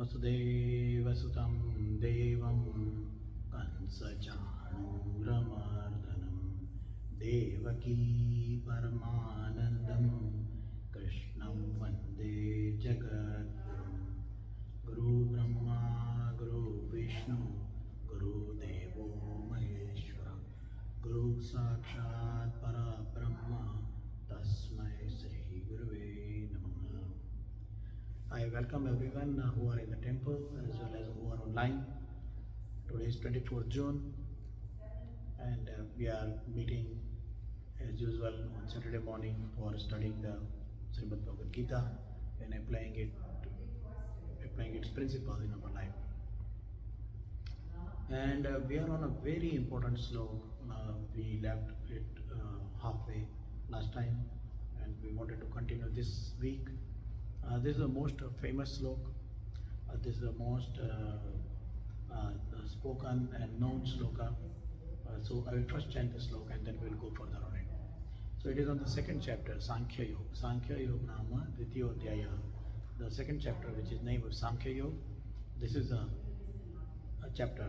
वसुदेवसुतं देवं कंसचाणूरमर्दनं देवकी परमानन्दं कृष्णं वन्दे जगद्गुरुं गुरुब्रह्मा गुरुविष्णु गुरुदेवो महेश्वरः गुरु साक्षात् परब्रह्म तस्मै श्री गुरुवे नमः. I welcome everyone who are in the temple as well as who are online. Today is 24th June and we are meeting as usual on Saturday morning for studying the Shrimad Bhagavad Gita and applying its principles in our life. And we are on a very important sloka. We left it halfway last time and we wanted to continue this week. This is the most famous sloka. This is the most spoken and known sloka. So I will first chant the sloka and then we will go further on it. So it is on the second chapter, Sankhya Yoga. Sankhya Yoga Nama Dvitiyo Adhyaya. The second chapter, which is named Sankhya Yoga. This is a chapter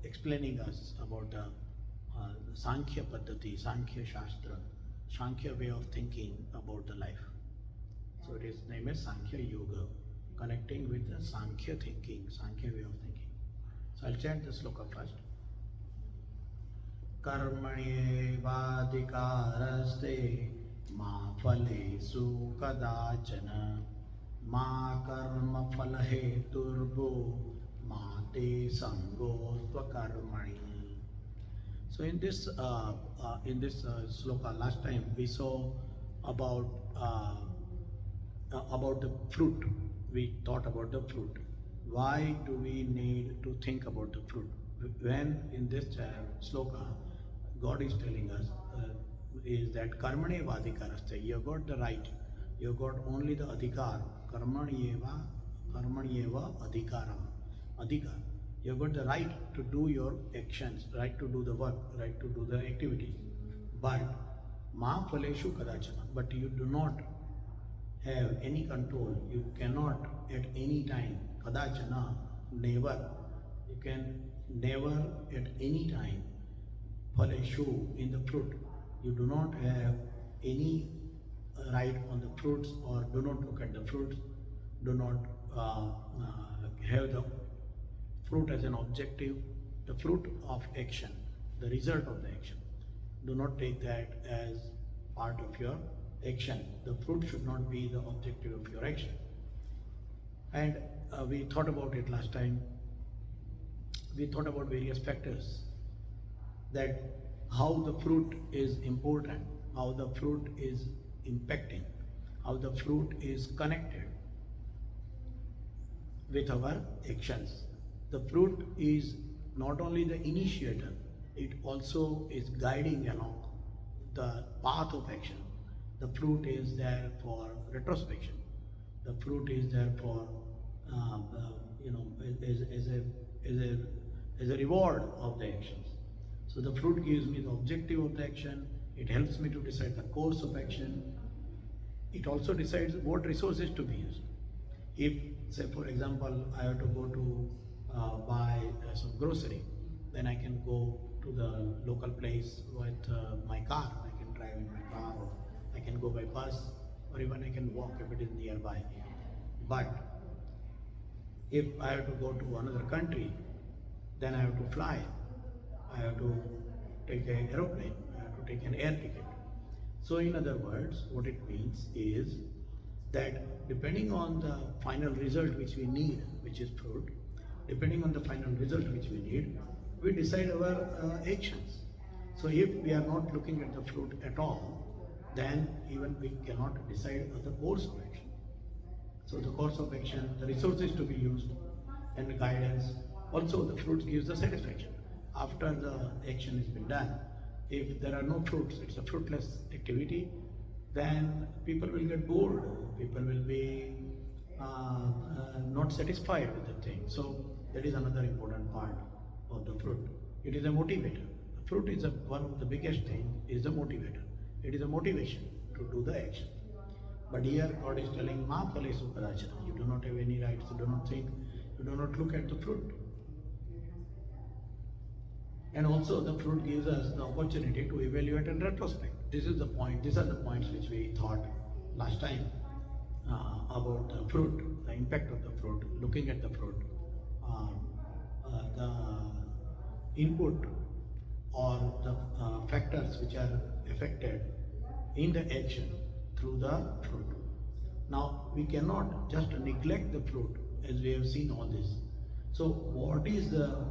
explaining us about the Sankhya Paddhati, Sankhya Shastra, Sankhya way of thinking about the life. So it is named as Sankhya Yoga, connecting with the Sankhya thinking, Sankhya way of thinking. So I'll chant the sloka first. Karmanye vadikaraste ma phalesu kadachana ma karma phalahe turbo ma te sango tvakarmani. So in this sloka, last time we saw about the fruit. We thought about the fruit. Why do we need to think about the fruit? When in this sloka, God is telling us is that karmane vadikaraste. You got the right. You got only the adhikar. Karmanyeva adhikara. Adhikar. You got the right to do your actions, right to do the work, right to do the activities. But ma phaleshu kadachana. But you do not have any control. You cannot at any time, kadachana, never. You can never at any time, phaleshu, in the fruit. You do not have any right on the fruits, or do not look at the fruits. Do not have the fruit as an objective, the fruit of action, the result of the action. Do not take that as part of your action. The fruit should not be the objective of your action. And we thought about it last time. We thought about various factors, that how the fruit is important, how the fruit is impacting, how the fruit is connected with our actions. The fruit is not only the initiator, it also is guiding along the path of action. The fruit is there for retrospection. The fruit is there for, as a reward of the actions. So the fruit gives me the objective of the action. It helps me to decide the course of action. It also decides what resources to be used. If, say for example, I have to go to buy some grocery, then I can go to the local place with my car. I can drive in my car, or I can go by bus, or even I can walk if it is nearby. But if I have to go to another country, then I have to fly. I have to take an aeroplane. I have to take an air ticket. So in other words, what it means is that depending on the final result which we need, which is fruit, depending on the final result which we need, we decide our actions. So if we are not looking at the fruit at all, then even we cannot decide the course of action. So the course of action, the resources to be used, and the guidance. Also the fruit gives the satisfaction. After the action has been done, if there are no fruits, it's a fruitless activity, then people will get bored. People will be not satisfied with the thing. So that is another important part of the fruit. It is a motivator. The fruit is one of the biggest thing, is the motivator. It is a motivation to do the action. But here God is telling, Ma phalesu kadachana. You do not have any rights, you do not think You do not look at the fruit. And also the fruit gives us the opportunity to evaluate in retrospect. This is the point, these are the points which we thought last time about the fruit, the impact of the fruit, looking at the fruit, the input or the factors which are affected in the action through the fruit. Now we cannot just neglect the fruit as we have seen all this. So what is the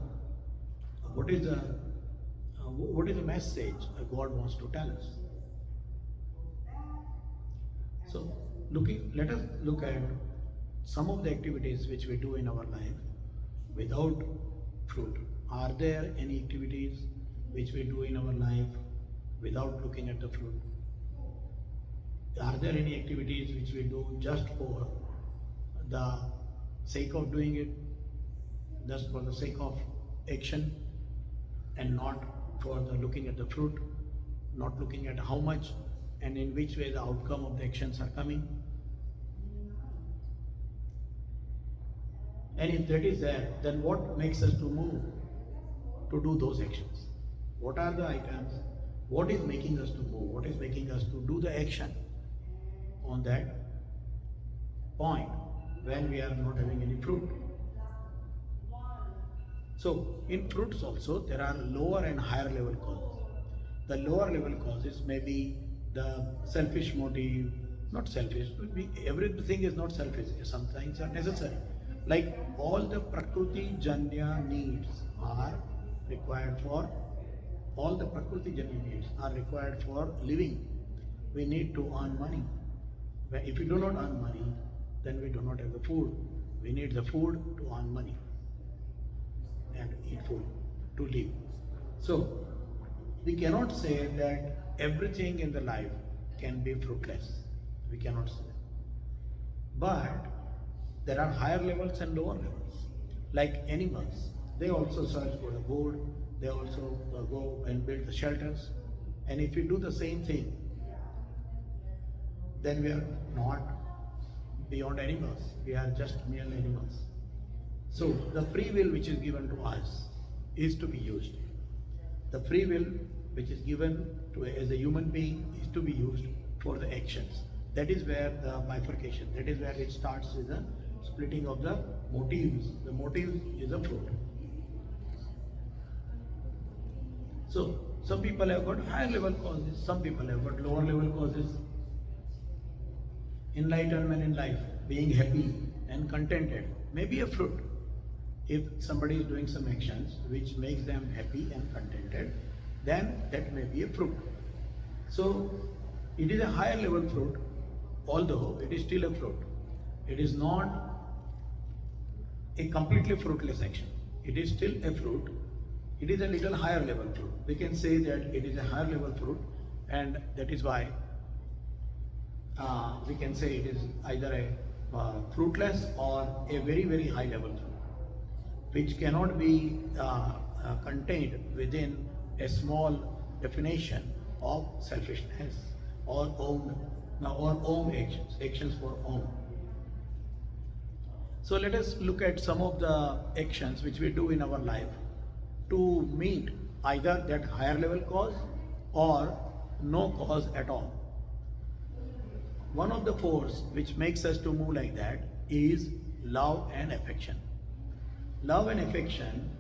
message God wants to tell us? So let us look at some of the activities which we do in our life without fruit. Are there any activities which we do in our life without looking at the fruit? Are there any activities which we do just for the sake of doing it, just for the sake of action, and not for the looking at the fruit, not looking at how much and in which way the outcome of the actions are coming? And if that is there, then what makes us to move to do those actions? What are the items? What is making us to move? What is making us to do the action on that point when we are not having any fruit? So in fruits also there are lower and higher level causes. The lower level causes may be the selfish motive, not selfish, everything is not selfish, some things are necessary. Like all the Prakriti Janya needs are required for, living. We need to earn money. If we do not earn money, then we do not have the food. We need the food to earn money and eat food to live. So we cannot say that everything in the life can be fruitless. We cannot say that. But there are higher levels and lower levels. Like animals, they also search for the food, they also go and build the shelters. And if we do the same thing, then we are not beyond animals, we are just mere animals. So the free will which is given to us is to be used. The free will which is given to as a human being is to be used for the actions. That is where the bifurcation, that is where it starts with the splitting of the motives. The motive is a fruit. So some people have got higher level causes, some people have got lower level causes. Enlightenment in life, being happy and contented may be a fruit. If somebody is doing some actions which makes them happy and contented, then that may be a fruit. So it is a higher level fruit, although it is still a fruit. It is not a completely fruitless action. It is still a fruit. It is a little higher level fruit. We can say that it is a higher level fruit, and that is why we can say it is either a fruitless or a very, very high level fruit, which cannot be contained within a small definition of selfishness or own actions for own. So let us look at some of the actions which we do in our life to meet either that higher level cause or no cause at all. One of the force which makes us to move like that is love and affection. Love and affection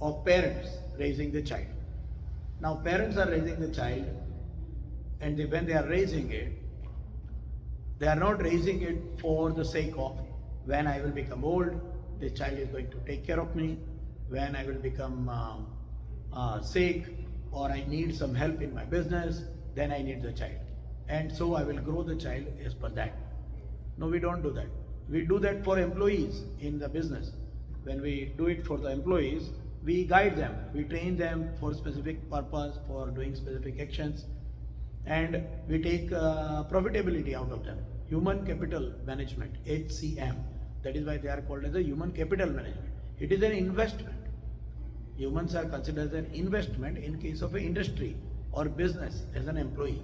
of parents raising the child. Now parents are raising the child, and when they are raising it, they are not raising it for the sake of when I will become old, the child is going to take care of me. When I will become sick or I need some help in my business, then I need the child. And so I will grow the child as per that. No, we don't do that. We do that for employees in the business. When we do it for the employees, we guide them, we train them for specific purpose, for doing specific actions, and we take profitability out of them. Human capital management, HCM. That is why they are called as a human capital management. It is an investment. Humans are considered as an investment in case of an industry or business as an employee.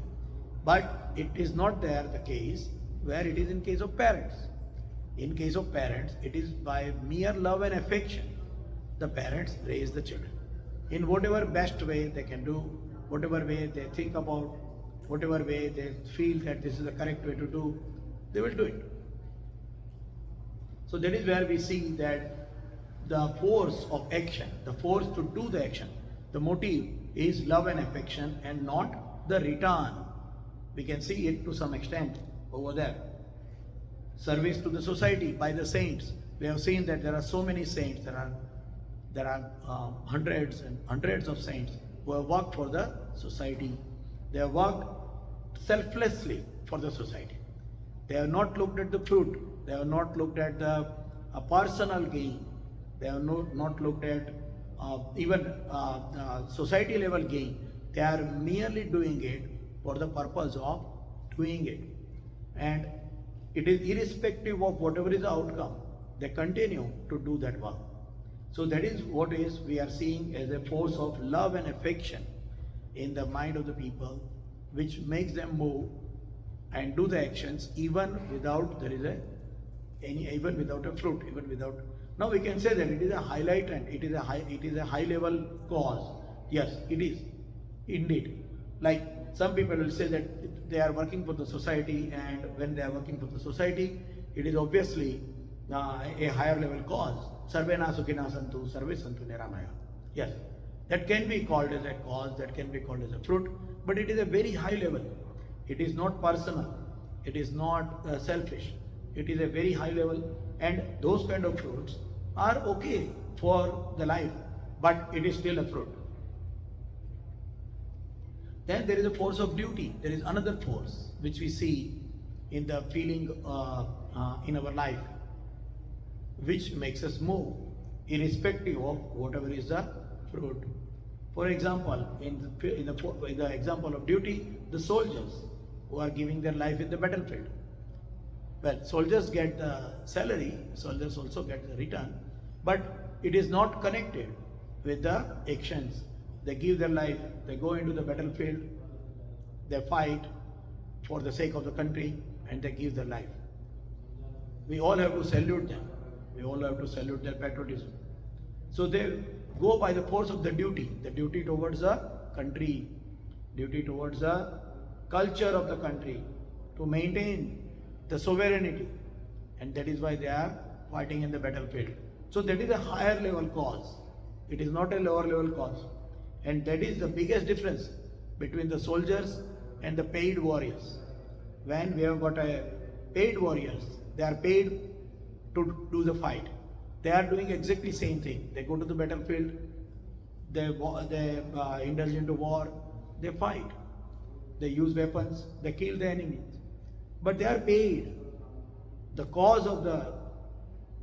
But it is not there the case where it is in case of parents. In case of parents, it is by mere love and affection the parents raise the children. In whatever best way they can do, whatever way they think about, whatever way they feel that this is the correct way to do, they will do it. So that is where we see that the force of action, the force to do the action, the motive is love and affection and not the return. We can see it to some extent over there. Service to the society by the saints. We have seen that there are so many saints. There are hundreds and hundreds of saints who have worked for the society. They have worked selflessly for the society. They have not looked at the fruit. They have not looked at the personal gain. They have not looked at even society level gain. They are merely doing it for the purpose of doing it. And it is irrespective of whatever is the outcome, they continue to do that work. So that is what we are seeing as a force of love and affection in the mind of the people, which makes them move and do the actions even without even without a fruit, even without. Now we can say that it is a highlight and it is a high level cause. Yes, it is indeed. Like some people will say that they are working for the society, and when they are working for the society, it is obviously a higher level cause. Sarvena sukhina santu, sarve santu niramaya. Yes, that can be called as a cause, that can be called as a fruit, but it is a very high level. It is not personal, it is not selfish, it is a very high level, and those kind of fruits are okay for the life, but it is still a fruit. Then there is a force of duty. There is another force which we see in the feeling in our life, which makes us move irrespective of whatever is the fruit. For example, in the example of duty, the soldiers who are giving their life in the battlefield. Well, soldiers get the salary, soldiers also get the return, but it is not connected with the actions. They give their life, they go into the battlefield, they fight for the sake of the country, and they give their life. We all have to salute them. We all have to salute their patriotism. So they go by the force of the duty towards the country, duty towards the culture of the country, to maintain the sovereignty, and that is why they are fighting in the battlefield. So that is a higher level cause. It is not a lower level cause. And that is the biggest difference between the soldiers and the paid warriors. When we have got a paid warriors, they are paid to do the fight. They are doing exactly same thing. They go to the battlefield, they indulge into war, they fight, they use weapons, they kill the enemies. But they are paid. The cause of the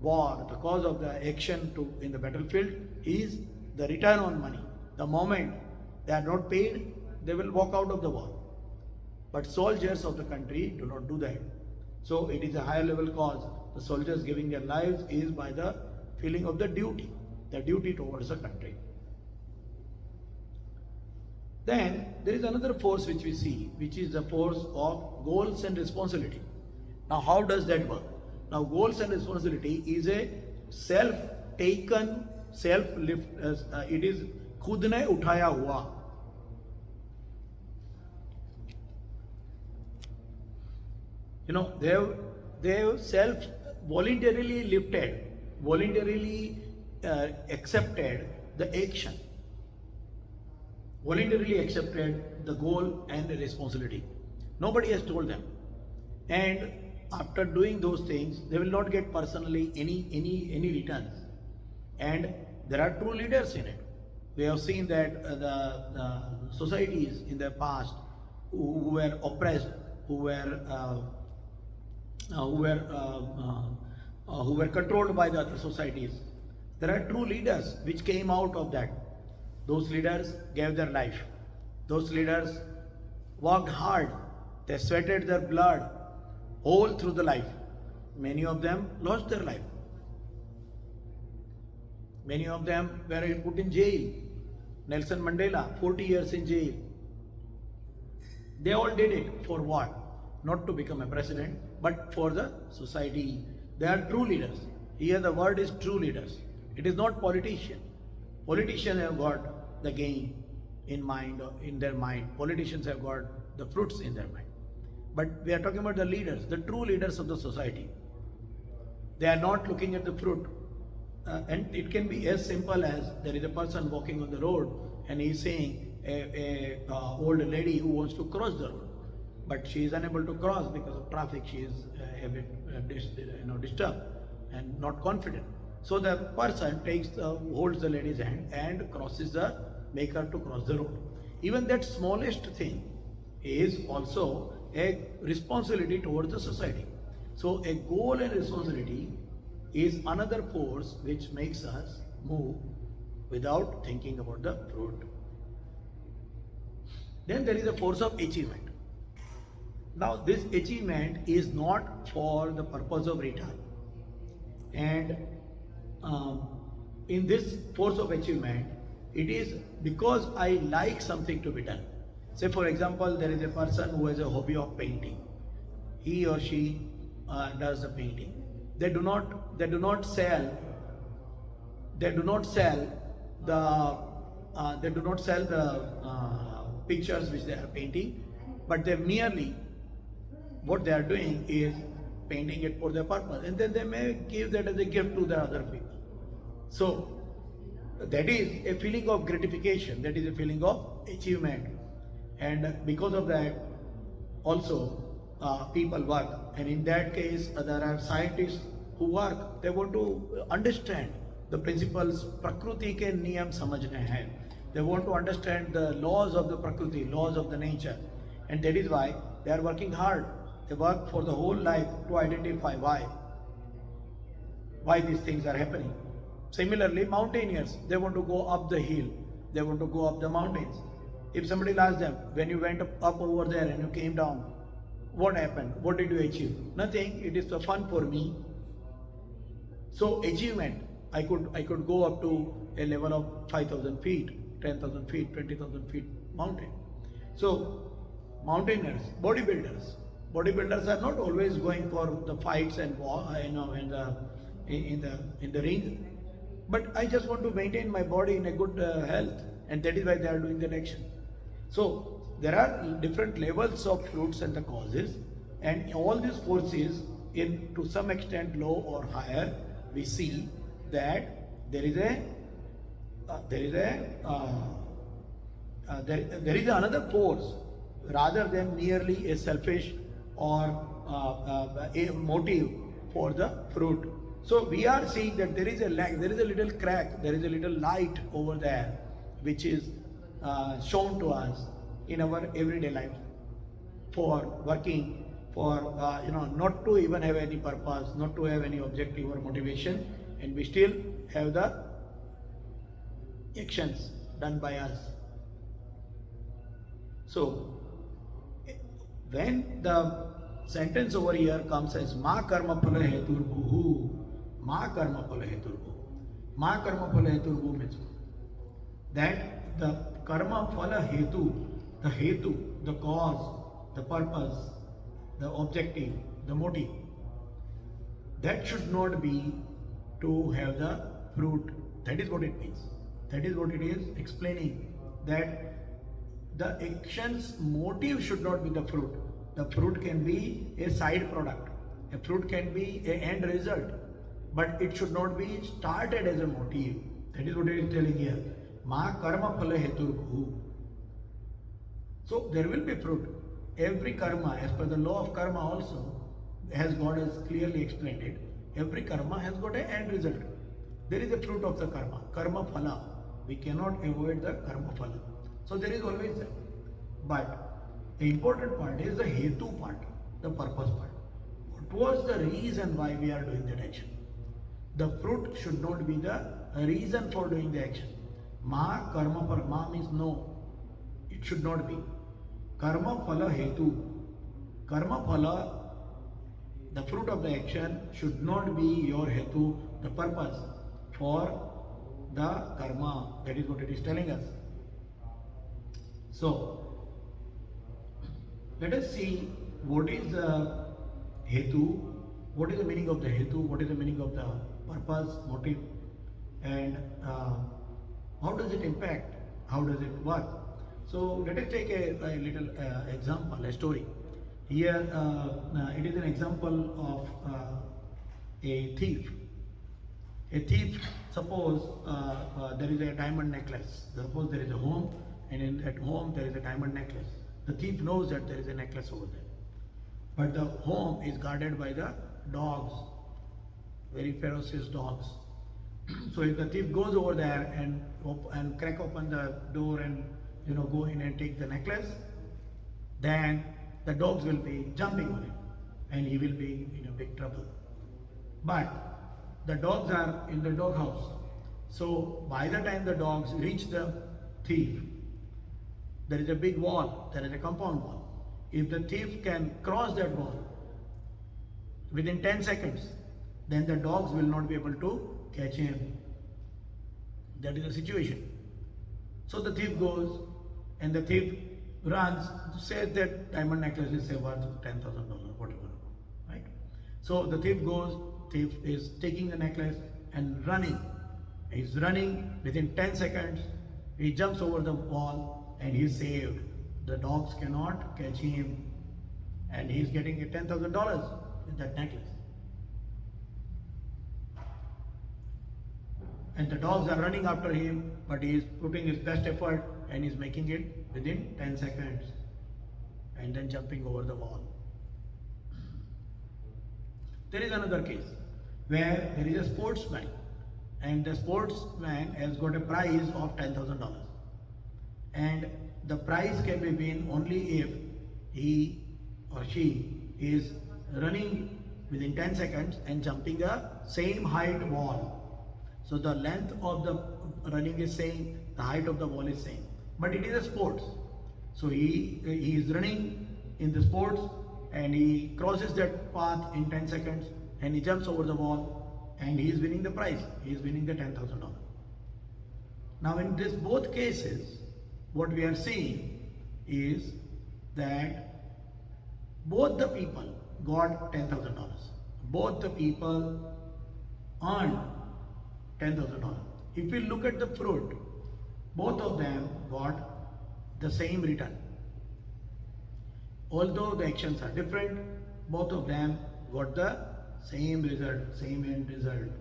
war, the cause of the action in the battlefield is the return on money. The moment they are not paid, they will walk out of the war. But soldiers of the country do not do that. So it is a higher level cause. The soldiers giving their lives is by the feeling of the duty towards the country. Then there is another force which we see, which is the force of goals and responsibility. Now how does that work? Now goals and responsibility is a self-taken, self-lift, it is खुद ने उठाया हुआ. You know, they have self voluntarily lifted, voluntarily accepted the action, voluntarily accepted the goal and the responsibility. Nobody has told them, and after doing those things, they will not get personally any returns. And there are true leaders in it. We have seen that the societies in the past who were oppressed, who were controlled by the other societies, there are true leaders which came out of that. Those leaders gave their life. Those leaders worked hard. They sweated their blood all through the life. Many of them lost their life. Many of them were put in jail. Nelson Mandela, 40 years in jail. They all did it for what? Not to become a president, but for the society. They are true leaders. Here the word is true leaders. It is not politician. Politicians have got the gain in mind, or in their mind. Politicians have got the fruits in their mind. But we are talking about the leaders, the true leaders of the society. They are not looking at the fruit. And it can be as simple as there is a person walking on the road and he is saying a old lady who wants to cross the road, but she is unable to cross because of traffic. She is a bit disturbed and not confident. So the person holds the lady's hand and make her to cross the road. Even that smallest thing is also a responsibility towards the society. So a goal and responsibility is another force which makes us move without thinking about the fruit. Then there is a force of achievement. Now this achievement is not for the purpose of return. And in this force of achievement, it is because I like something to be done. Say for example, there is a person who has a hobby of painting. He or she does the painting. They do not sell the pictures which they are painting, but they merely, what they are doing is painting it for their purpose, and then they may give that as a gift to the other people. So that is a feeling of gratification, that is a feeling of achievement, and because of that also people work. And in that case there are scientists who work. They want to understand the principles. Prakriti ke niyam samajhne hai. They want to understand the laws of the Prakriti, laws of the nature, and that is why they are working hard. They work for the whole life to identify why these things are happening. Similarly, mountaineers, they want to go up the hill, they want to go up the mountains. If somebody asks them, when you went up over there and you came down, what happened? What did you achieve? Nothing. It is the fun for me. So achievement, I could go up to a level of 5,000 feet, 10,000 feet, 20,000 feet mountain. So mountaineers, bodybuilders are not always going for the fights and in the ring. But I just want to maintain my body in a good health, and that is why they are doing that action. So there are different levels of fruits and the causes, and all these forces, to some extent low or higher, we see that there is another force rather than merely a selfish or a motive for the fruit. So we are seeing that there is a lack, there is a little crack, there is a little light over there which is shown to us in our everyday life for working, for not to even have any purpose, not to have any objective or motivation, and we still have the actions done by us. So when the sentence over here comes as ma karma phala heturbuhu, ma karma phala heturbuhu, ma karma phala heturbuhu means that the karma phala hetu, the cause, the purpose, the objective, the motive, that should not be to have the fruit. That is what it means. That is what it is explaining, that the action's motive should not be the fruit. The fruit can be a side product. A fruit can be an end result, but it should not be started as a motive. That is what it is telling here. Ma karma phala heturbuhu. So there will be fruit. Every karma, as per the law of karma also, as God has clearly explained it, every karma has got an end result. There is a fruit of the karma, karma phala. We cannot avoid the karma phala. So there is always that. But the important part is the hetu part, the purpose part. What was the reason why we are doing that action? The fruit should not be the reason for doing the action. Ma karma phala, ma means no. It should not be. Karma phala hetu. Karma phala, the fruit of the action, should not be your hetu, the purpose for the karma. That is what it is telling us. So let us see what is the hetu, what is the meaning of the hetu, what is the meaning of the purpose, motive, and how does it impact, how does it work. So let us take a little example, a story. Here it is an example of a thief. A thief, suppose there is a diamond necklace. Suppose there is a home, and in that home there is a diamond necklace. The thief knows that there is a necklace over there. But the home is guarded by the dogs, very ferocious dogs. So if the thief goes over there and crack open the door and go in and take the necklace, then the dogs will be jumping on him and he will be in a big trouble. But the dogs are in the doghouse. So by the time the dogs reach the thief, there is a big wall, there is a compound wall. If the thief can cross that wall within 10 seconds, then the dogs will not be able to catch him. That is the situation. So the thief goes and the thief runs, says that diamond necklace is say worth $10,000, whatever, right? So the thief goes, thief is taking the necklace and running. He's running within 10 seconds. He jumps over the wall and he's saved. The dogs cannot catch him, and he's getting a $10,000 with that necklace. And the dogs are running after him, but he is putting his best effort and he's making it within 10 seconds and then jumping over the wall. There is another case where there is a sportsman, and the sportsman has got a prize of $10,000, and the prize can be won only if he or she is running within 10 seconds and jumping the same height wall. So the length of the running is same, the height of the wall is same, but it is a sports. So he is running in the sports and he crosses that path in 10 seconds and he jumps over the wall and he is winning the prize. He is winning the $10,000. Now in this both cases, what we are seeing is that both the people got $10,000. Both the people earned $10,000. If we look at the fruit, both of them got the same return. Although the actions are different, both of them got the same result, same end result.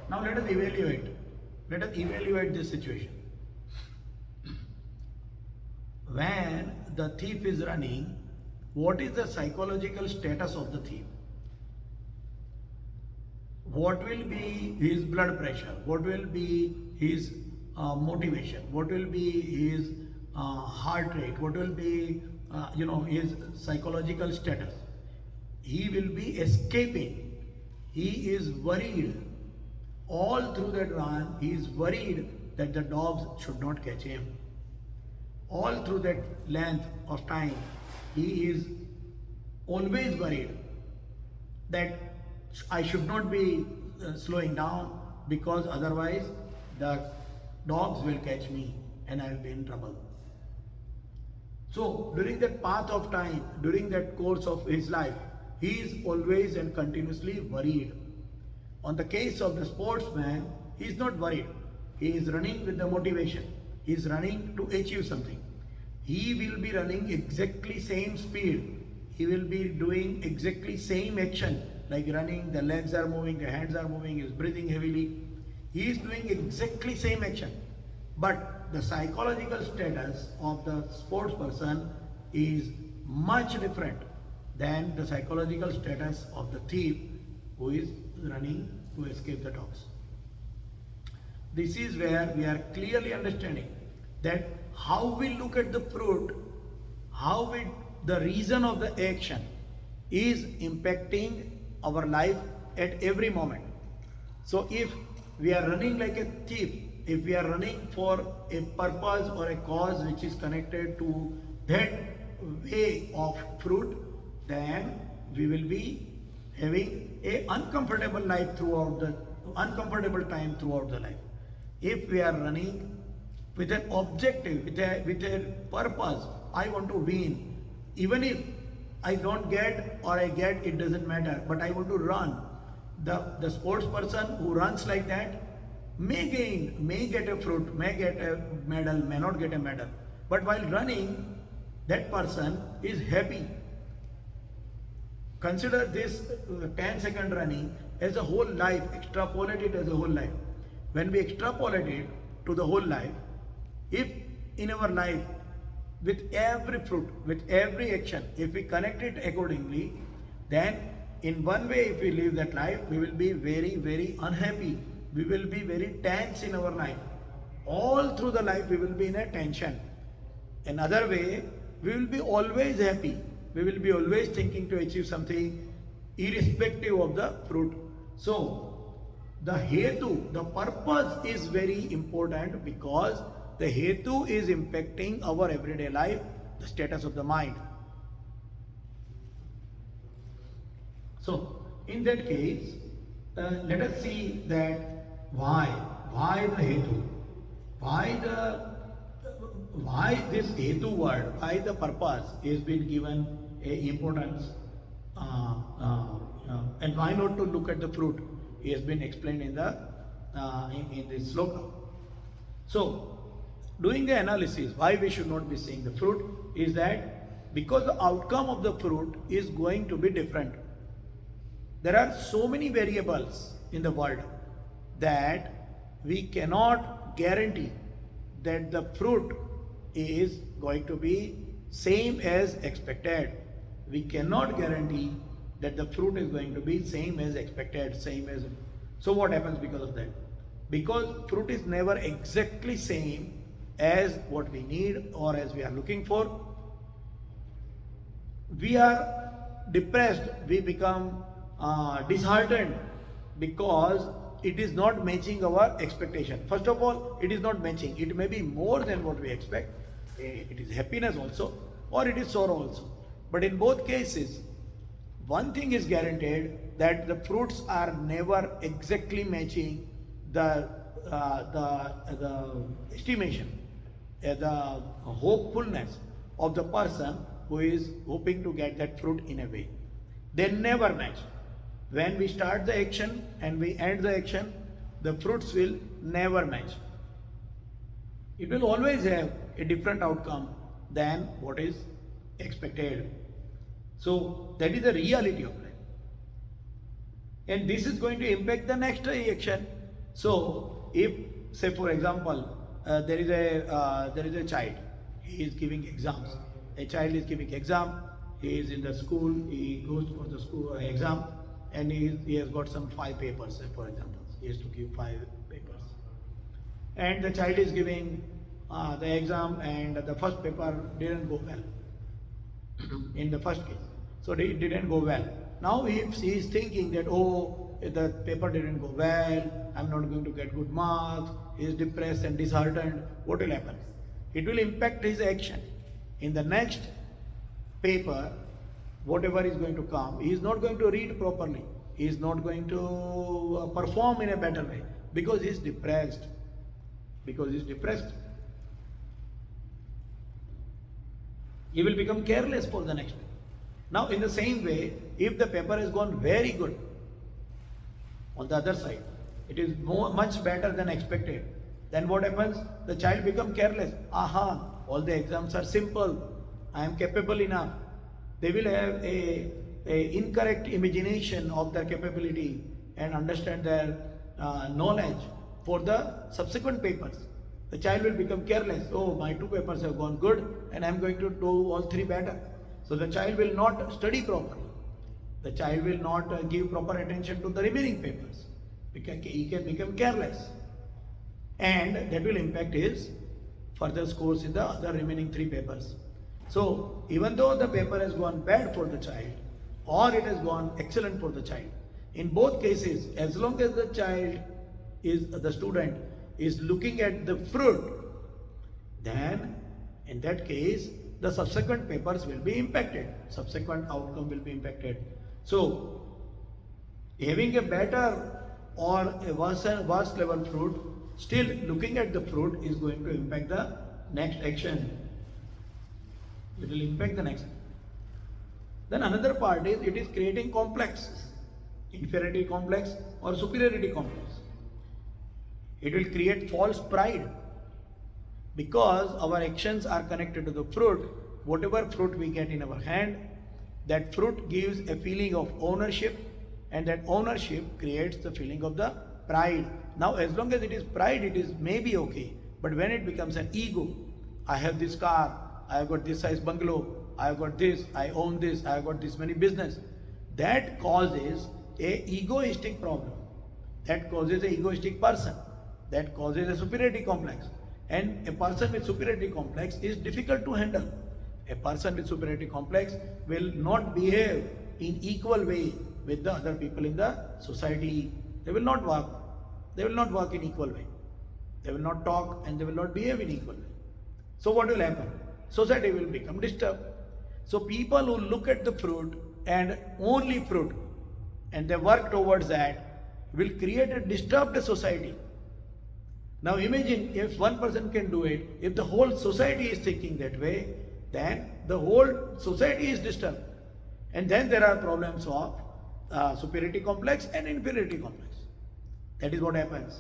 Now let us evaluate. Let us evaluate this situation. When the thief is running, what is the psychological status of the thief? What will be his blood pressure? What will be his motivation? What will be his heart rate? What will be his psychological status? He will be escaping. He is worried. All through that run, he is worried that the dogs should not catch him. All through that length of time, he is always worried that I should not be slowing down, because otherwise the dogs will catch me and I will be in trouble. So during that path of time, during that course of his life, he is always and continuously worried. On the case of the sportsman, he is not worried. He is running with the motivation. He is running to achieve something. He will be running exactly same speed. He will be doing exactly same action, like running, the legs are moving, the hands are moving, he is breathing heavily. He is doing exactly same action. But the psychological status of the sports person is much different than the psychological status of the thief who is running to escape the dogs. This is where we are clearly understanding that how we look at the fruit, the reason of the action is impacting our life at every moment. So if we are running like a thief, if we are running for a purpose or a cause which is connected to that way of fruit, then we will be having a uncomfortable time throughout the life. If we are running with an objective, with a purpose, I want to win, even if I don't get or I get, it doesn't matter, but I want to run. The sports person who runs like that may gain, may get a fruit, may get a medal, may not get a medal. But while running, that person is happy. Consider this 10-second running as a whole life, extrapolate it as a whole life. When we extrapolate it to the whole life, if in our life, with every fruit, with every action, if we connect it accordingly, then in one way, if we live that life, we will be very, very unhappy. We will be very tense in our life. All through the life, we will be in a tension. Another way, we will be always happy. We will be always thinking to achieve something irrespective of the fruit. So, the hetu, the purpose is very important because the hetu is impacting our everyday life, the status of the mind. So, in that case, let us see that why the hetu, why this hetu word, why the purpose is been given a importance, and why not to look at the fruit has been explained in the in this sloka. So, doing the analysis why we should not be seeing the fruit is that because the outcome of the fruit is going to be different. There are so many variables in the world that we cannot guarantee that the fruit is going to be same as expected. We cannot guarantee that the fruit is going to be same as expected, same as. So what happens because of that? Because fruit is never exactly same as what we need or as we are looking for. We are depressed, we become disheartened because it is not matching our expectation. First of all, it is not matching. It may be more than what we expect. It is happiness also, or it is sorrow also. But in both cases, one thing is guaranteed, that the fruits are never exactly matching the estimation, the hopefulness of the person who is hoping to get that fruit in a way. They never match. When we start the action and we end the action, the fruits will never match. It will always have a different outcome than what is expected. So that is the reality of life. And this is going to impact the next action. So if, say for example, there is a child, he is giving exams. A child is giving exam, he is in the school, he goes for the school exam, and he has got some 5 papers, for example. He has to give 5 papers. And the child is giving the exam, and the first paper didn't go well in the first case. So it didn't go well. Now he is thinking that, oh, the paper didn't go well, I'm not going to get good marks, he is depressed and disheartened. What will happen? It will impact his action. In the next paper, whatever is going to come, he is not going to read properly. He is not going to perform in a better way because he is depressed. Because he is depressed. He will become careless for the next paper. Now, in the same way, if the paper has gone very good, on the other side, it is much better than expected, then what happens? The child becomes careless. Aha, all the exams are simple. I am capable enough. They will have a incorrect imagination of their capability and understand their knowledge for the subsequent papers. The child will become careless. Oh, my 2 papers have gone good and I am going to do all 3 better. So the child will not study properly. The child will not give proper attention to the remaining papers. He can become careless. And that will impact his further scores in the other remaining 3 papers. So, even though the paper has gone bad for the child, or it has gone excellent for the child, in both cases, as long as the child is, the student is looking at the fruit, then in that case, the subsequent papers will be impacted. Subsequent outcome will be impacted. So, having a better or a worse level fruit, still looking at the fruit is going to impact the next action. It will impact the next. Then another part is it is creating complexes, inferiority complex or superiority complex. It will create false pride because our actions are connected to the fruit. Whatever fruit we get in our hand, that fruit gives a feeling of ownership, and that ownership creates the feeling of the pride. Now, as long as it is pride, it is maybe okay. But when it becomes an ego, I have this car, I have got this size bungalow, I have got this, I own this, I have got this many business, that causes a egoistic problem. That causes a egoistic person. That causes a superiority complex. And a person with superiority complex is difficult to handle. A person with superiority complex will not behave in equal way with the other people in the society. They will not work. They will not work in equal way. They will not talk and they will not behave in equal way. So what will happen? Society will become disturbed. So people who look at the fruit and only fruit and they work towards that will create a disturbed society. Now imagine if one person can do it, if the whole society is thinking that way, then the whole society is disturbed. And then there are problems of superiority complex and inferiority complex. That is what happens.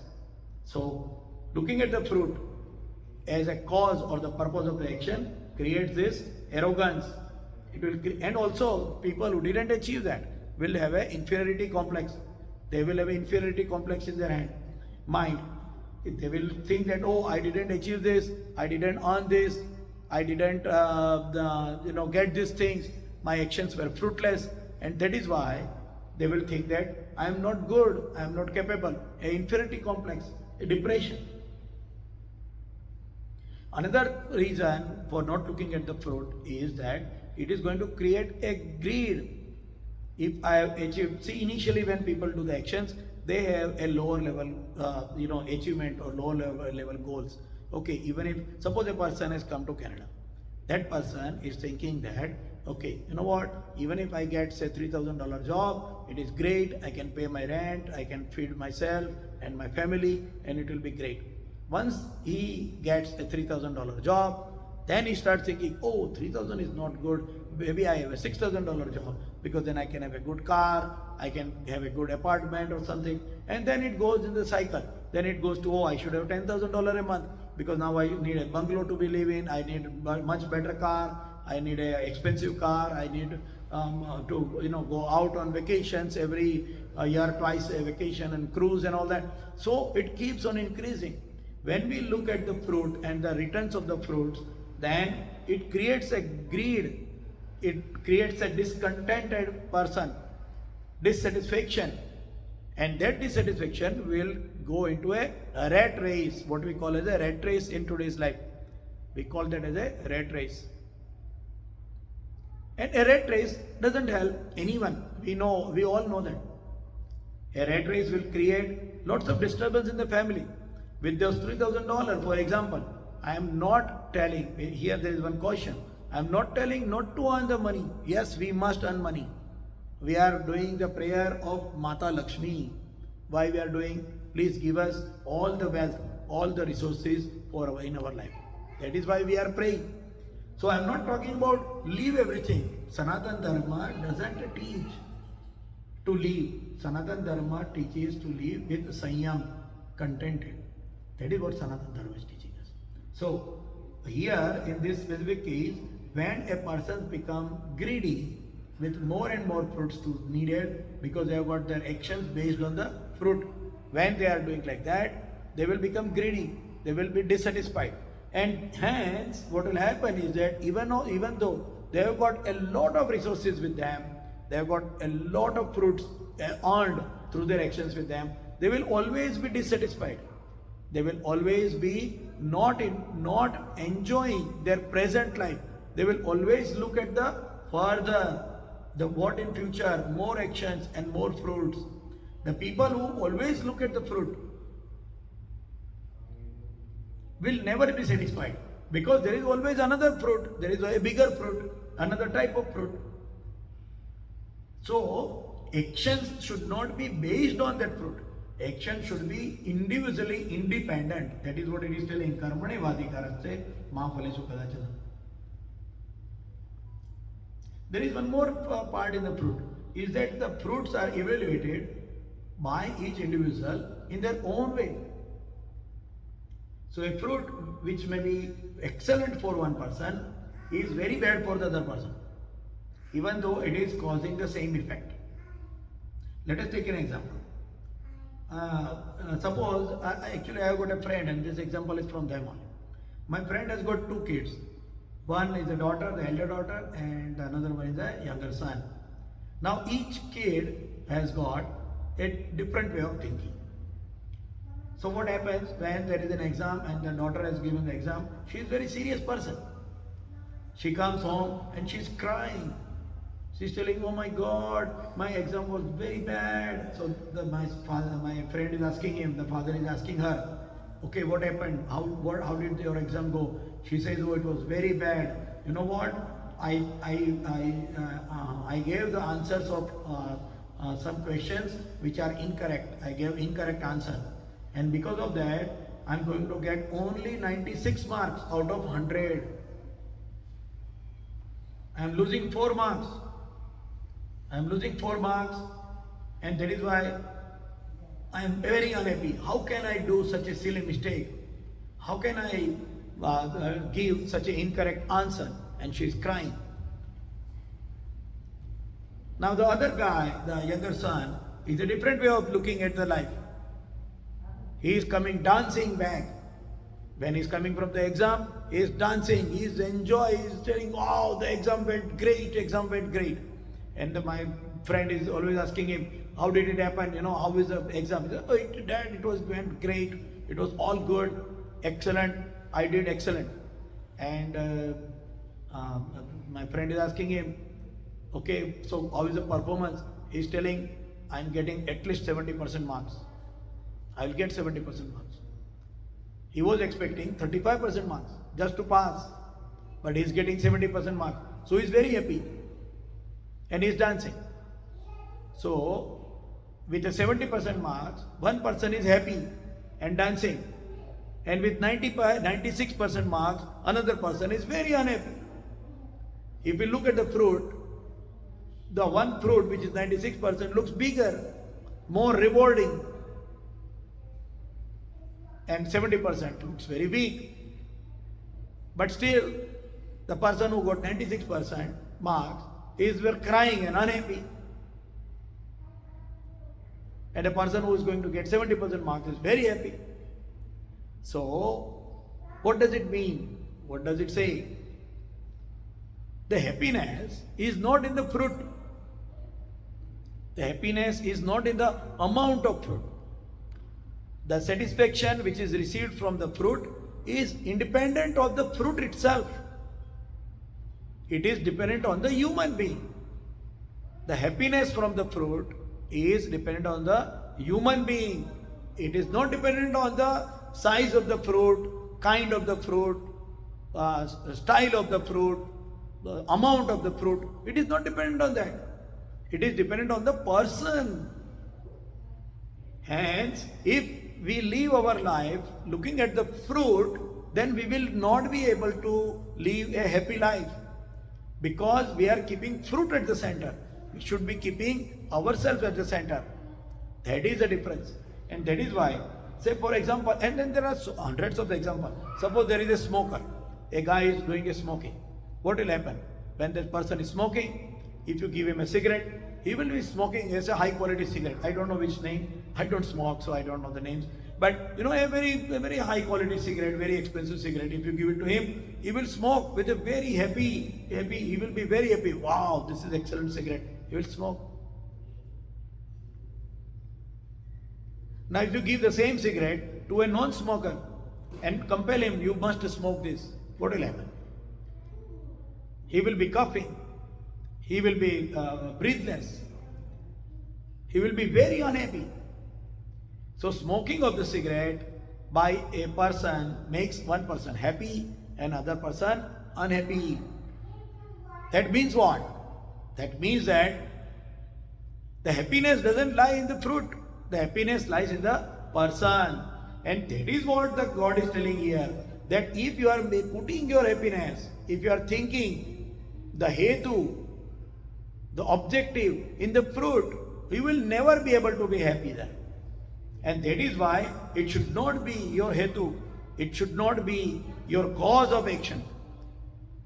So looking at the fruit as a cause or the purpose of the action creates this arrogance. It will, and also people who didn't achieve that will have an inferiority complex. They will have an inferiority complex in their mind. They will think that, oh, I didn't achieve this, I didn't earn this, I didn't get these things, my actions were fruitless, and that is why they will think that I am not good, I am not capable, an inferiority complex, a depression. Another reason for not looking at the fruit is that it is going to create a greed. If I have achieved, see, initially when people do the actions, they have a lower level, achievement or lower level goals. Okay, even if, suppose a person has come to Canada, that person is thinking that, okay, you know what, even if I get say $3,000 job, it is great, I can pay my rent, I can feed myself and my family, and it will be great. Once he gets a $3,000 job, then he starts thinking, oh, 3,000 is not good, maybe I have a $6,000 job, because then I can have a good car, I can have a good apartment or something, and then it goes in the cycle. Then it goes to, oh, I should have $10,000 a month, because now I need a bungalow to be living, I need a much better car, I need an expensive car, I need to go out on vacations every year, twice a vacation and cruise and all that. So it keeps on increasing. When we look at the fruit and the returns of the fruits, then it creates a greed, it creates a discontented person, dissatisfaction, and that dissatisfaction will go into a rat race, what we call as a rat race in today's life. We call that as a rat race. And a rat race doesn't help anyone. We all know that. A rat race will create lots of disturbance in the family. With those $3,000, for example, I am not telling, here there is one caution, I am not telling not to earn the money. Yes, we must earn money. We are doing the prayer of Mata Lakshmi. Why we are doing? Please give us all the wealth, all the resources in our life. That is why we are praying. So I am not talking about leave everything. Sanatana Dharma doesn't teach to leave. Sanatana Dharma teaches to live with Sanyam, contented. That is what Sanatana Dharma is teaching us. So here in this specific case, when a person becomes greedy with more and more fruits to needed because they have got their actions based on the fruit, when they are doing like that, they will become greedy, they will be dissatisfied. And hence, what will happen is that even though they have got a lot of resources with them, they have got a lot of fruits earned through their actions with them, they will always be dissatisfied. They will always be not enjoying their present life. They will always look at the further, the what in future, more actions and more fruits. The people who always look at the fruit will never be satisfied, because there is always another fruit, there is a bigger fruit, another type of fruit. So actions should not be based on that fruit. Action should be individually independent. That is what it is telling. Karmane vadikaraste ma phalesu kadachana. There is one more part in the fruit, is that the fruits are evaluated by each individual in their own way. So a fruit which may be excellent for one person is very bad for the other person, even though it is causing the same effect. Let us take an example. Suppose, actually I have got a friend, and this example is from them only. My friend has got two kids. One is a daughter, the elder daughter, and another one is a younger son. Now each kid has got a different way of thinking. So what happens when there is an exam and the daughter has given the exam? She is a very serious person. She comes home and she is crying. She is telling, "Oh my God, my exam was very bad." So my friend is asking him, the father is asking her, "Okay, what happened? How did your exam go?" She says, "Oh, it was very bad. You know what? I gave the answers of some questions which are incorrect. I gave incorrect answer, and because of that, I'm going to get only 96 marks out of 100. I'm losing 4 marks. I'm losing 4 marks, and that is why I'm very unhappy. How can I do such a silly mistake? How can I give such an incorrect answer?" And she's crying. Now the other guy, the younger son, is a different way of looking at the life. He is coming dancing back. When he's coming from the exam, he is dancing, he is enjoying, he is telling, "Wow, the exam went great, exam went great." And my friend is always asking him, "How did it happen? How is the exam?" He said, "Oh, Dad, it went great. It was all good, excellent. I did excellent." And my friend is asking him, "Okay, so how is the performance?" He is telling, "I'm getting at least 70% marks. I will get 70% marks." He was expecting 35% marks just to pass, but he is getting 70% marks. So he is very happy. And he is dancing. So, with the 70% marks, one person is happy and dancing. And with 96% marks, another person is very unhappy. If you look at the fruit, the one fruit which is 96% looks bigger, more rewarding. And 70% looks very weak. But still, the person who got 96% marks is crying and unhappy. And a person who is going to get 70% marks is very happy. So, what does it mean? What does it say? The happiness is not in the fruit. The happiness is not in the amount of fruit. The satisfaction which is received from the fruit is independent of the fruit itself. It is dependent on the human being. The happiness from the fruit is dependent on the human being. It is not dependent on the size of the fruit, kind of the fruit, style of the fruit, the amount of the fruit. It is not dependent on that. It is dependent on the person. Hence, if we live our life looking at the fruit, then we will not be able to live a happy life, because we are keeping fruit at the center. We should be keeping ourselves at the center. That is the difference. And that is why, say for example, and then there are hundreds of examples. Suppose there is a smoker. A guy is doing a smoking. What will happen? When that person is smoking, if you give him a cigarette, he will be smoking as a high quality cigarette. I don't know which name. I don't smoke, so I don't know the names. But a very high quality cigarette, very expensive cigarette, if you give it to him, he will smoke with a very happy, he will be very happy. Wow, this is excellent cigarette. He will smoke. Now if you give the same cigarette to a non-smoker and compel him, you must smoke this, what will happen? He will be coughing. He will be breathless. He will be very unhappy. So smoking of the cigarette by a person makes one person happy and another person unhappy. That means what? That means that the happiness doesn't lie in the fruit. The happiness lies in the person. And that is what the God is telling here. That if you are putting your happiness, if you are thinking the hetu, the objective in the fruit, you will never be able to be happy there. And that is why it should not be your hetu, it should not be your cause of action,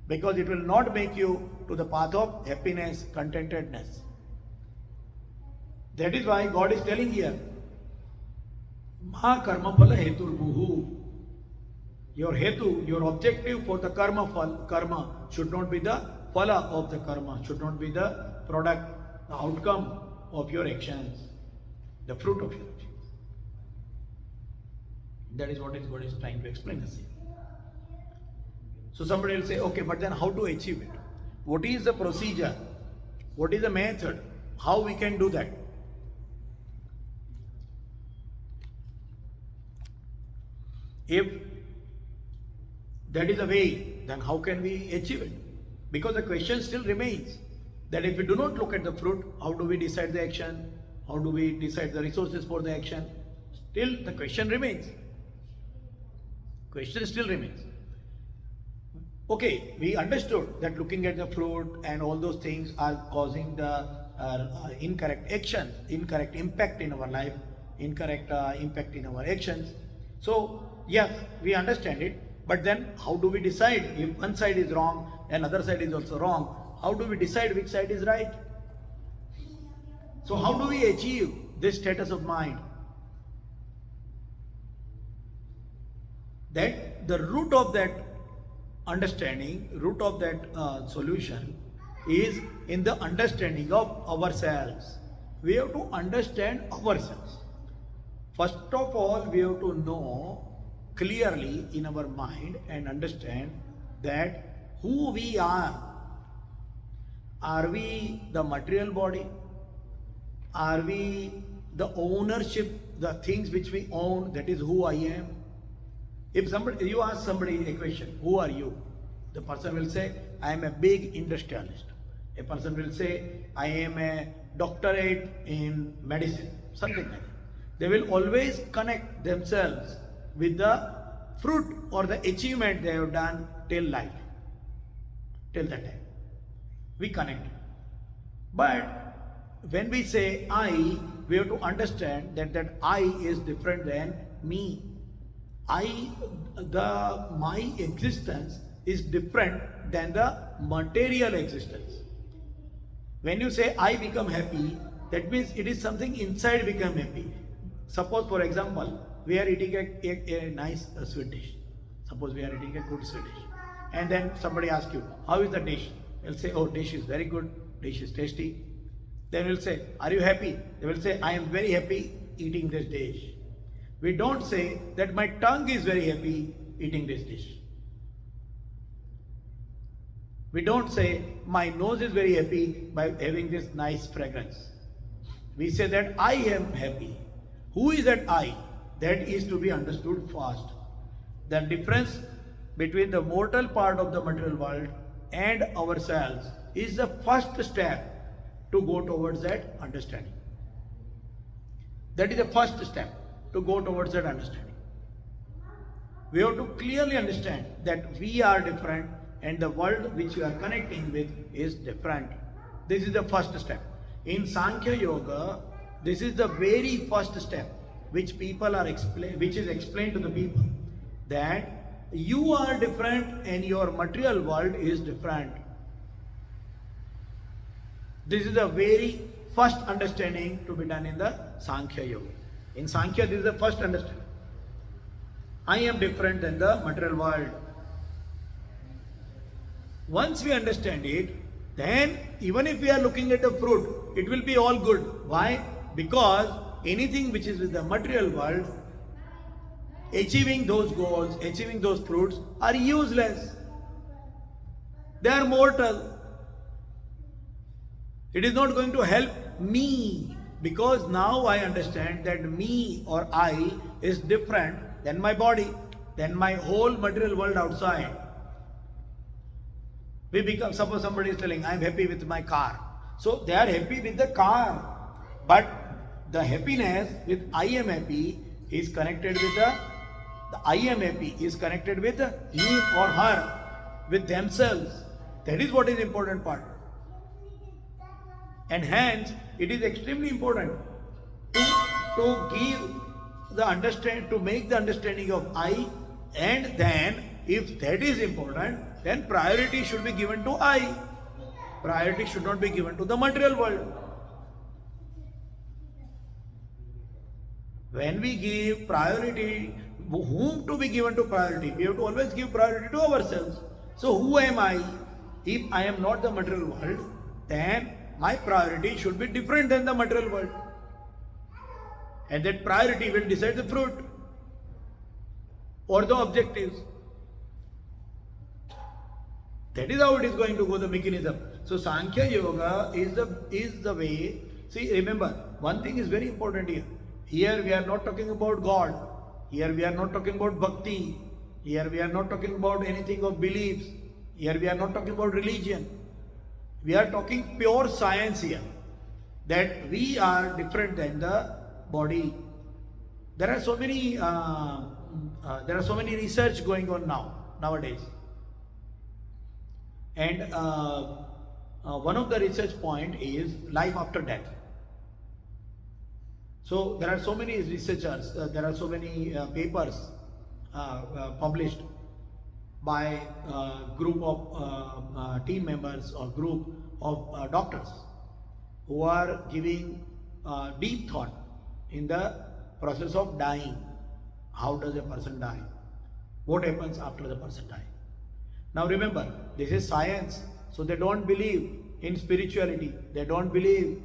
because it will not make you to the path of happiness, contentedness. That is why God is telling here, Ma karma phala hetur buhu. Your hetu, your objective for the karma should not be the phala of the karma, should not be the product, the outcome of your actions, the fruit of your actions. That is what God is trying to explain us here. So somebody will say, okay, but then how to achieve it? What is the procedure? What is the method? How we can do that? If that is the way, then how can we achieve it? Because the question still remains that if we do not look at the fruit, how do we decide the action? How do we decide the resources for the action? Still the question remains. Question still remains. Okay, we understood that looking at the fruit and all those things are causing the incorrect action, incorrect impact in our life, incorrect impact in our actions. So yes, we understand it, but then how do we decide if one side is wrong and other side is also wrong? How do we decide which side is right? So how do we achieve this status of mind? That the root of that understanding, root of that solution is in the understanding of ourselves. We have to understand ourselves. First of all, we have to know clearly in our mind and understand that who we are. Are we the material body? Are we the ownership, the things which we own, that is who I am? If somebody, you ask somebody a question, who are you? The person will say, I am a big industrialist. A person will say, I am a doctorate in medicine, something like that. They will always connect themselves with the fruit or the achievement they have done till life, till that time. We connect. But when we say I, we have to understand that that I is different than me. My existence is different than the material existence. When you say I become happy, that means it is something inside become happy. Suppose, for example, we are eating a nice sweet dish. Suppose we are eating a good sweet dish. And then somebody asks you, how is the dish? You'll say, oh, dish is very good, dish is tasty. Then we'll say, are you happy? They will say, I am very happy eating this dish. We don't say that my tongue is very happy eating this dish. We don't say my nose is very happy by having this nice fragrance. We say that I am happy. Who is that I? That is to be understood first. The difference between the mortal part of the material world and ourselves is the first step to go towards that understanding. That is the first step to go towards that understanding. We have to clearly understand that we are different and the world which we are connecting with is different. This is the first step. In Sankhya Yoga, this is the very first step which people are which is explained to the people, that you are different and your material world is different. This is the very first understanding to be done in the Sankhya Yoga. In Sankhya, this is the first understanding. I am different than the material world. Once we understand it, then even if we are looking at a fruit, it will be all good. Why? Because anything which is with the material world, achieving those goals, achieving those fruits are useless. They are mortal. It is not going to help me, because now I understand that me or I is different than my body, than my whole material world outside. We become, suppose somebody is telling, I am happy with my car. So they are happy with the car. But the happiness with I am happy is connected with the I am happy is connected with him or her, with themselves. That is what is important part. And hence, it is extremely important to give the understand, to make the understanding of I, and then if that is important, then priority should be given to I. Priority should not be given to the material world. When we give priority, whom to be given to priority? We have to always give priority to ourselves. So who am I? If I am not the material world, then my priority should be different than the material world. And that priority will decide the fruit or the objectives. That is how it is going to go, the mechanism. So Sankhya Yoga is the way. See, remember, one thing is very important here. Here we are not talking about God. Here we are not talking about bhakti. Here we are not talking about anything of beliefs. Here we are not talking about religion. We are talking pure science here. That we are different than the body. There are so many research going on nowadays. And one of the research point is life after death. So there are so many researchers, there are so many papers published by a group of team members or group of doctors who are giving deep thought in the process of dying. How does a person die? What happens after the person dies? Now remember, this is science, so they don't believe in spirituality. They don't believe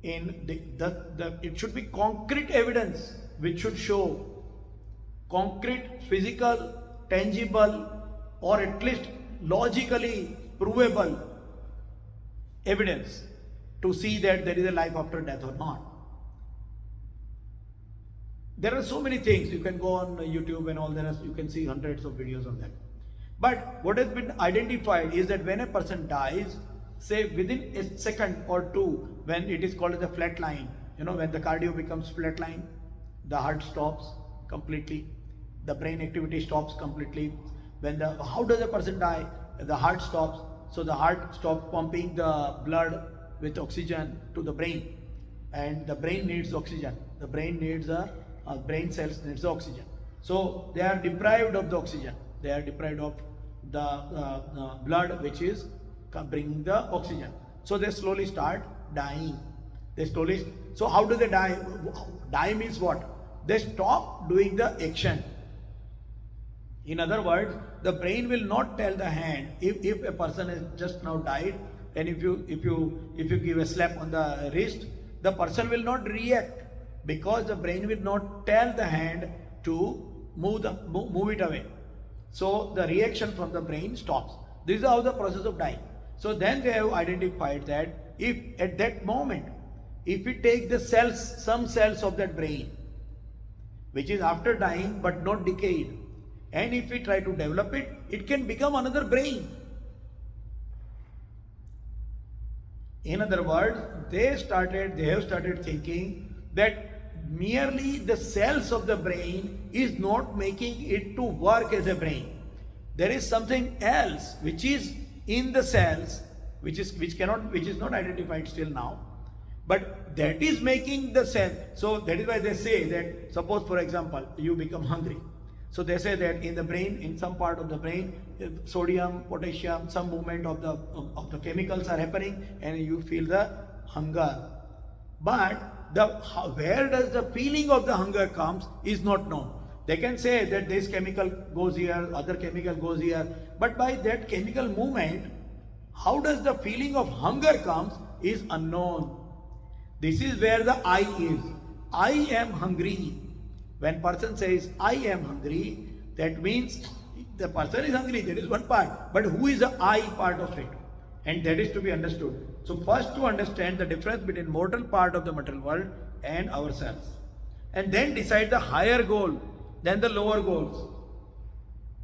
in it should be concrete evidence which should show concrete, physical, tangible, or at least logically provable evidence to see that there is a life after death or not. There are so many things. You can go on YouTube and all that. You can see hundreds of videos on that. But what has been identified is that when a person dies, say within a second or two, when it is called as a flat line, when the cardio becomes flat line, the heart stops completely, the brain activity stops completely. How does a person die? The heart stops, so the heart stops pumping the blood with oxygen to the brain, and the brain needs oxygen. The brain needs brain cells needs the oxygen. So they are deprived of the oxygen. They are deprived of the blood which is bringing the oxygen. So they slowly start dying. So how do they die? Die means what? They stop doing the action. In other words, the brain will not tell the hand if a person has just now died, and if you give a slap on the wrist, the person will not react because the brain will not tell the hand to move it away. So the reaction from the brain stops. This is how the process of dying. So then they have identified that if at that moment, if we take the cells, some cells of that brain, which is after dying but not decayed, and if we try to develop it, it can become another brain. In other words, they have started thinking that merely the cells of the brain is not making it to work as a brain. There is something else which is in the cells, which is not identified still now, but that is making the cell. So that is why they say that, suppose for example you become hungry, so they say that in the brain, in some part of the brain, sodium, potassium, some movement of the chemicals are happening, and you feel the hunger. But where does the feeling of the hunger comes is not known. They can say that this chemical goes here, other chemical goes here, but by that chemical movement, how does the feeling of hunger comes is unknown. This is where the I is. I am hungry. When person says I am hungry, that means the person is hungry. That is one part. But who is the I part of it? And that is to be understood. So first to understand the difference between mortal part of the material world and ourselves, and then decide the higher goal than the lower goals.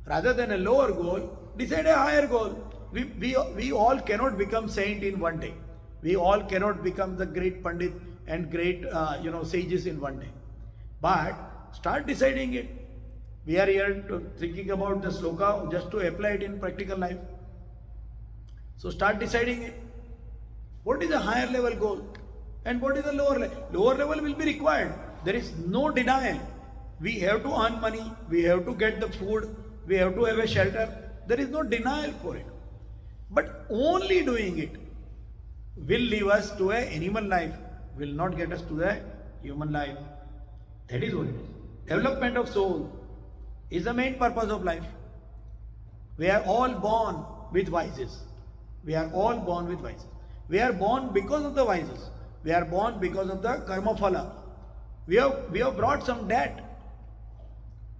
Rather than a lower goal, decide a higher goal. We all cannot become saint in one day. We all cannot become the great Pandit and great sages in one day. But start deciding it. We are here thinking about the sloka just to apply it in practical life. So start deciding it. What is a higher level goal? And what is the lower level? Lower level will be required. There is no denial. We have to earn money, we have to get the food, we have to have a shelter. There is no denial for it. But only doing it will lead us to an animal life, will not get us to the human life. That is what it is. Development of soul is the main purpose of life. We are all born with vices. We are all born with vices. We are born because of the vices. We are born because of the karma phala. We have brought some debt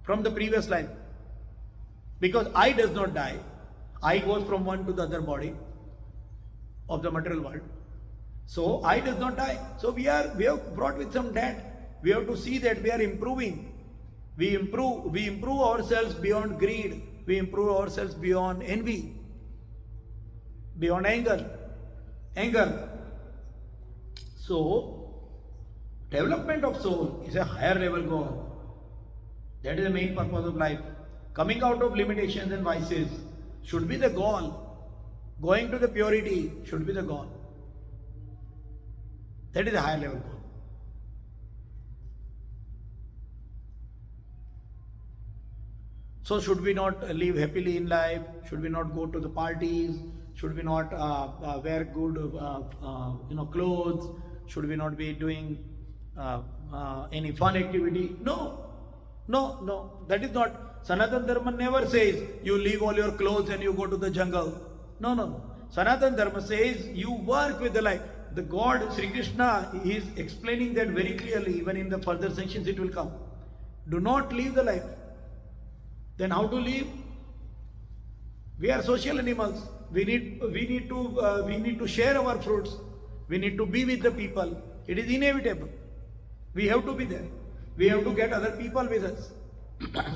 from the previous life. Because I does not die. I goes from one to the other body of the material world. So I does not die. So we have brought with some debt. We have to see that we are improving. We improve ourselves beyond greed. We improve ourselves beyond envy, beyond anger. So, development of soul is a higher level goal. That is the main purpose of life. Coming out of limitations and vices should be the goal. Going to the purity should be the goal. That is a higher level goal. So should we not live happily in life? Should we not go to the parties? Should we not wear good clothes? Should we not be doing any fun activity? No. That is not. Sanatana Dharma never says you leave all your clothes and you go to the jungle. No. Sanatana Dharma says you work with the life. The God Sri Krishna is explaining that very clearly. Even in the further sections it will come. Do not leave the life. Then how to live? We are social animals. We need to share our fruits. We need to be with the people. It is inevitable. We have to be there. We have to get other people with us.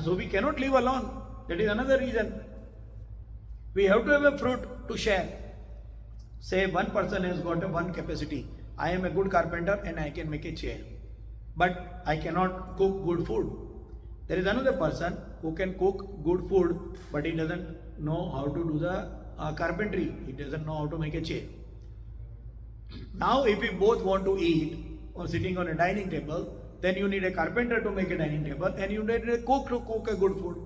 So we cannot live alone. That is another reason. We have to have a fruit to share. Say one person has got one capacity. I am a good carpenter and I can make a chair. But I cannot cook good food. There is another person who can cook good food, but he doesn't know how to do the carpentry. He doesn't know how to make a chair. Now, if we both want to eat or sitting on a dining table, then you need a carpenter to make a dining table and you need a cook to cook a good food.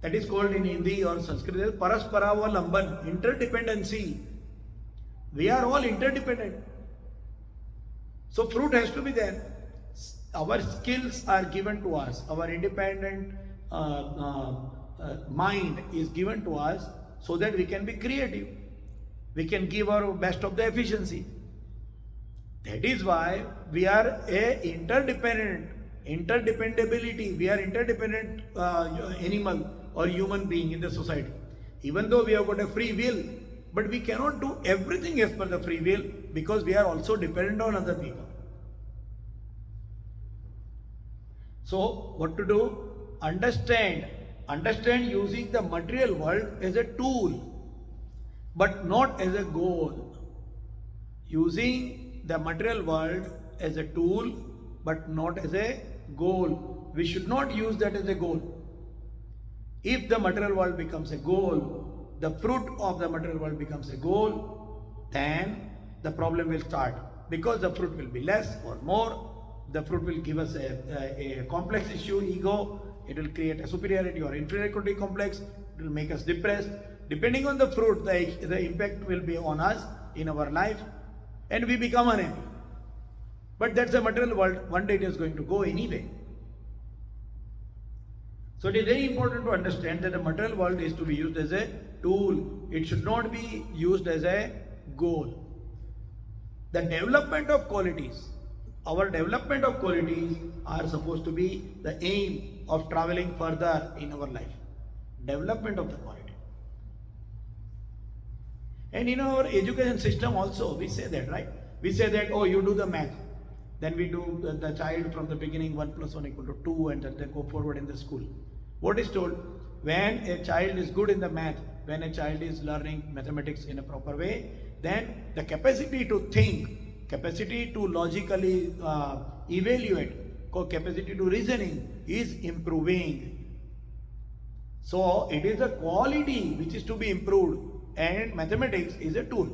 That is called in Hindi or Sanskrit Parasparavalamban, interdependency. We are all interdependent. So fruit has to be there. Our skills are given to us. Our independent mind is given to us so that we can be creative. We can give our best of the efficiency. That is why we are interdependability. We are interdependent animal or human being in the society. Even though we have got a free will, but we cannot do everything as per the free will because we are also dependent on other people. So, what to do? Understand using the material world as a tool, but not as a goal. Using the material world as a tool, but not as a goal. We should not use that as a goal. If the material world becomes a goal, the fruit of the material world becomes a goal, then the problem will start. Because the fruit will be less or more. The fruit will give us a complex issue, ego. It will create a superiority or inferiority complex. It will make us depressed. Depending on the fruit, the impact will be on us in our life and we become unhappy. But that's the material world. One day it is going to go anyway. So it is very important to understand that the material world is to be used as a tool. It should not be used as a goal. The development of qualities. Our development of qualities are supposed to be the aim of traveling further in our life. Development of the quality. And in our education system also, we say that, right? We say that, oh, you do the math. Then we do the child from the beginning 1 + 1 = 2 and then go forward in the school. What is told? When a child is good in the math, when a child is learning mathematics in a proper way, then the capacity to think, capacity to logically evaluate, capacity to reasoning is improving. So it is a quality which is to be improved and mathematics is a tool.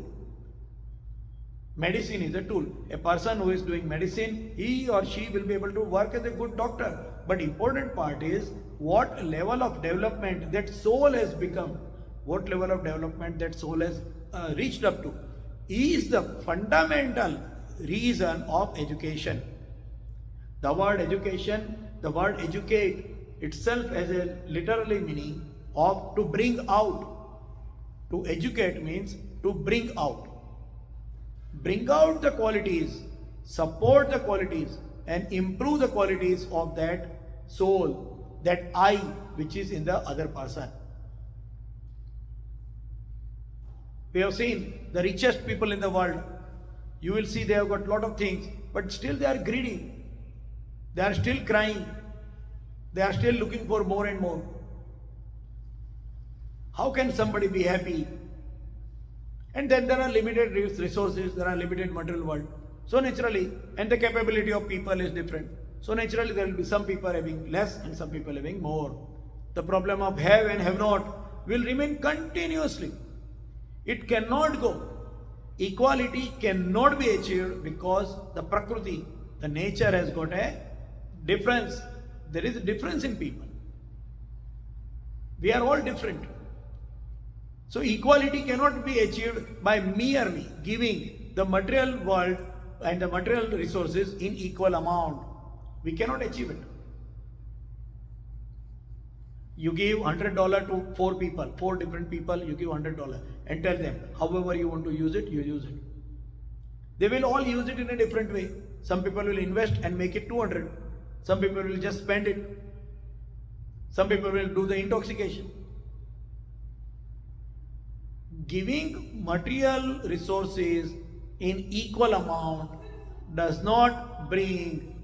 Medicine is a tool. A person who is doing medicine, he or she will be able to work as a good doctor. But important part is what level of development that soul has become, what level of development that soul has reached up to, is the fundamental reason of education. The word education, the word educate itself has a literally meaning of to bring out. To educate means to bring out. Bring out the qualities, support the qualities, and improve the qualities of that soul, that I which is in the other person. We have seen the richest people in the world. You will see they have got a lot of things, but still they are greedy. They are still crying. They are still looking for more and more. How can somebody be happy? And then there are limited resources, there are limited material world. So naturally, and the capability of people is different. So naturally there will be some people having less and some people having more. The problem of have and have not will remain continuously. It cannot go. Equality cannot be achieved because the Prakriti, the nature has got a difference. There is a difference in people. We are all different. So equality cannot be achieved by merely giving the material world and the material resources in equal amount. We cannot achieve it. You give $100 to four people, four different people, you give $100 and tell them, however you want to use it, you use it. They will all use it in a different way. Some people will invest and make it 200. Some people will just spend it. Some people will do the intoxication. Giving material resources in equal amount does not bring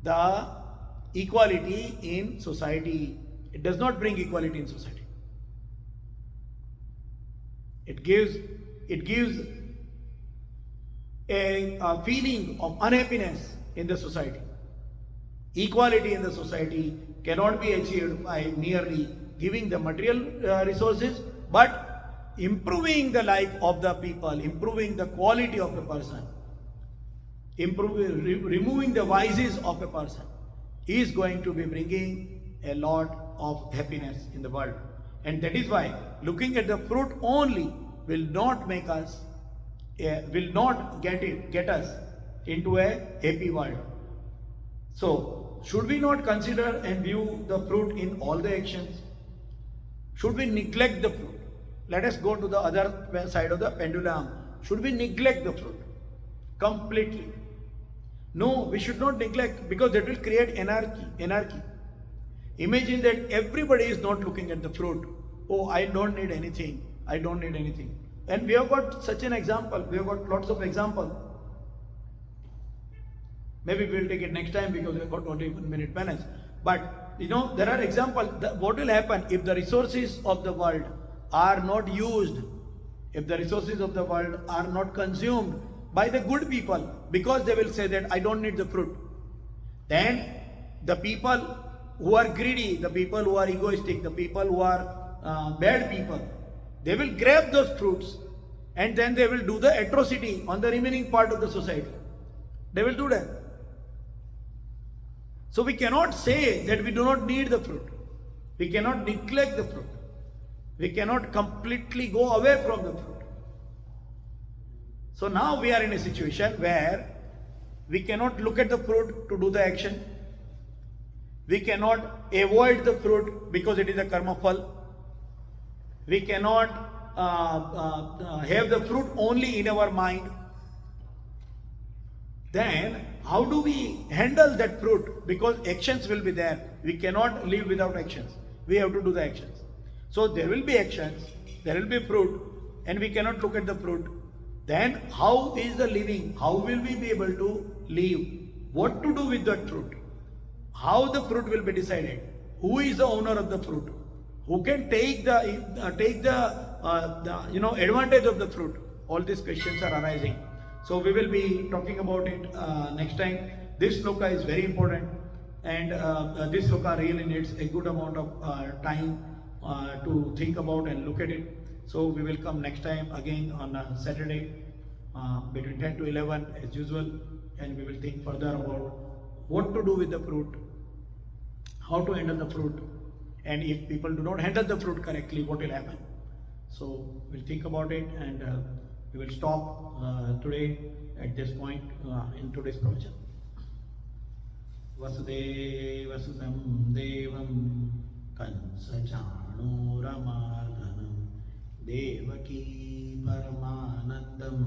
the equality in society. It does not bring equality in society. It gives a feeling of unhappiness in the society. Equality in the society cannot be achieved by merely giving the material resources, but improving the life of the people, improving the quality of the person, removing the vices of a person is going to be bringing a lot of happiness in the world. And that is why looking at the fruit only will not make us, will not get us into a happy world. So, should we not consider and view the fruit in all the actions? Should we neglect the fruit? Let us go to the other side of the pendulum. Should we neglect the fruit completely? No, we should not neglect, because that will create anarchy. Imagine that everybody is not looking at the fruit. Oh, I don't need anything. I don't need anything. And we have got such an example. We have got lots of examples. Maybe we will take it next time because we have got only 1 minute balance. But there are examples. What will happen if the resources of the world are not used, if the resources of the world are not consumed by the good people, because they will say that I don't need the fruit. Then the people who are greedy, the people who are egoistic, the people who are bad people, they will grab those fruits and then they will do the atrocity on the remaining part of the society. They will do that. So we cannot say that we do not need the fruit. We cannot neglect the fruit. We cannot completely go away from the fruit. So now we are in a situation where we cannot look at the fruit to do the action. We cannot avoid the fruit because it is a karma phal. We cannot have the fruit only in our mind. Then how do we handle that fruit? Because actions will be there. We cannot live without actions. We have to do the actions. So there will be actions, there will be fruit, and we cannot look at the fruit. Then how is the living? How will we be able to live? What to do with that fruit? How the fruit will be decided? Who is the owner of the fruit? Who can take the advantage of the fruit? All these questions are arising. So we will be talking about it next time. This sloka is very important, and this sloka really needs a good amount of time to think about and look at it. So we will come next time again on Saturday between 10 to 11 as usual, and we will think further about what to do with the fruit, how to handle the fruit, and if people do not handle the fruit correctly, what will happen. So we'll think about it, and we will stop today at this point in today's Pravachan. Vasudeva Sudam Devam Kansa Chanuramardanam Devaki Paramanandam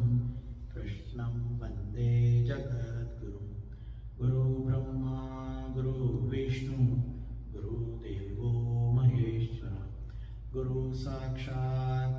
Krishnam Vande Jagadguru. Guru Brahma Guru Vishnu Guru Devo Maheshwara Guru Sakshat